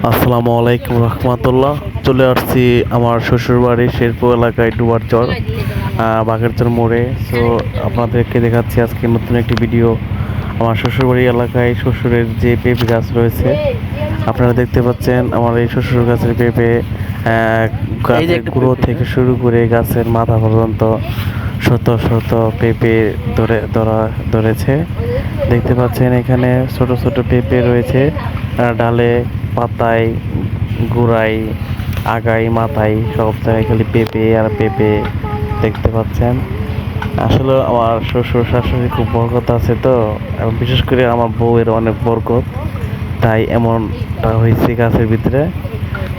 আসসালামু আলাইকুম রহমতুল্লাহ। চলে আসছি আমার শ্বশুরবাড়ি শেরপুর এলাকায় ডুবারচর বাঘেরচর মোড়ে। সো আপনাদেরকে দেখাচ্ছি আজকে নতুন একটি ভিডিও। আমার শ্বশুরবাড়ি এলাকায় শ্বশুরের যে পেঁপে গাছ রয়েছে আপনারা দেখতে পাচ্ছেন। আমার এই শ্বশুর গাছের পেঁপে গাছের গুঁড়ো থেকে শুরু করে গাছের মাথা পর্যন্ত শত শত পেঁপে ধরেছে। দেখতে পাচ্ছেন এখানে ছোট ছোট পেঁপে রয়েছে ডালে, পাতায়, গোড়ায়, আগায়, মাথায়, সব জায়গায় খালি পেঁপে আর পেঁপে দেখতে পাচ্ছেন। আসলে আমার শ্বশুর শাশুড়ি খুব বরকত আছে তো, এবং বিশেষ করে আমার বউয়ের অনেক বরকত, তাই এমনটা হয়েছে। গাছের ভিতরে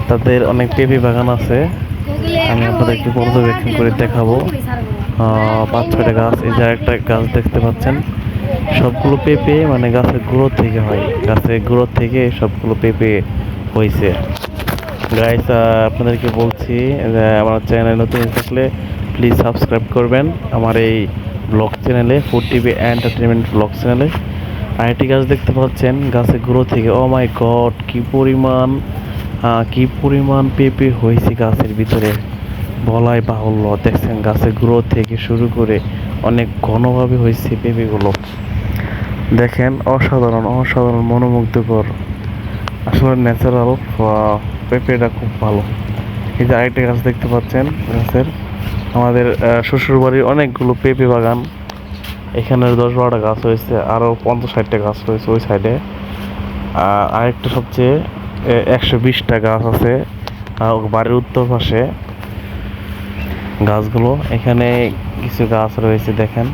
তাদের অনেক পেঁপে বাগান আছে। আমি আপনাদেরকে পর্যবেক্ষণ করে দেখাবো। 5-6টা গাছ, এই যে একটা গাছ দেখতে পাচ্ছেন, সবগুলো পেঁপে মানে গাছের গুঁড়ো থেকে হয়, গাছের গুঁড়ো থেকে সবগুলো পেঁপে হয়েছে। গাইস, আপনাদেরকে বলছি যে আমার চ্যানেলে নতুন থাকলে প্লিজ সাবস্ক্রাইব করবেন আমার এই ব্লগ চ্যানেলে, ফুড টিভি এন্টারটেনমেন্ট ব্লগ চ্যানেলে। আরেকটি গাছ দেখতে পাচ্ছেন গাছের গুঁড়ো থেকে, ও মাই গড, কি পরিমাণ পেঁপে হয়েছে গাছের ভিতরে বলাই বাহুল্য। দেখছেন গাছের গুঁড়ো থেকে শুরু করে অনেক ঘনভাবে হয়েছে পেঁপেগুলো। দেখেন, অসাধারণ অসাধারণ মনোমুগ্ধকর। আসলে ন্যাচারাল পেঁপেটা খুব ভালো। এই যে আরেকটা গাছ দেখতে পাচ্ছেন গাছের, আমাদের শ্বশুরবাড়ির অনেকগুলো পেঁপে বাগান। এখানে 10-12টা গাছ হয়েছে, আরও 50-60টা গাছ রয়েছে ওই সাইডে। আরেকটা সবচেয়ে 120টা গাছ আছে বাড়ির উত্তর পাশে। গাছগুলো এখানে কিছু গাছ রয়েছে, দেখেন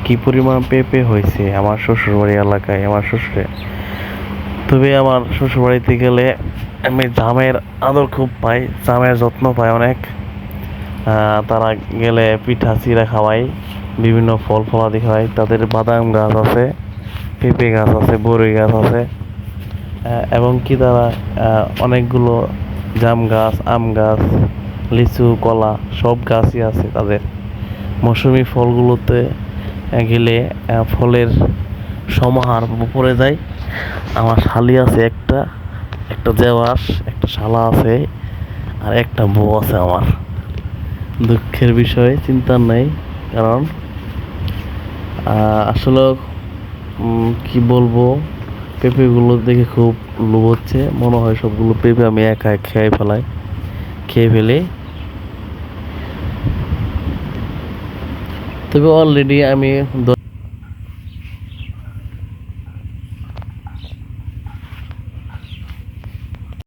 কি পরিমাণ পেঁপে হয়েছে আমার শ্বশুরবাড়ি এলাকায়, আমার শ্বশুরে। তবে আমার শ্বশুরবাড়িতে গেলে আমি জামের আদর খুব পাই, জামের যত্ন পাই অনেক। তারা গেলে পিঠা চিড়া খাওয়াই, বিভিন্ন ফল ফলাদি খাওয়াই। তাদের বাদাম গাছ আছে, পেঁপে গাছ আছে, বড়ই গাছ আছে, এবং কি তারা অনেকগুলো জাম গাছ, আম গাছ, লিচু, কলা সব গাছই আছে তাদের। মৌসুমি ফলগুলোতে গেলে ফলের সমাহার পড়ে যায়। আমার শালি আছে একটা, একটা জেওয়াস, একটা শালা আছে, আর একটা বউ আছে আমার। দুঃখের বিষয়, চিন্তার নেই, কারণ আসলে কি বলবো, পেঁপেগুলো দেখে খুব লোভ হচ্ছে। মনে হয় সবগুলো পেঁপে আমি একা খেয়ে ফেলে। তবে অলরেডি আমি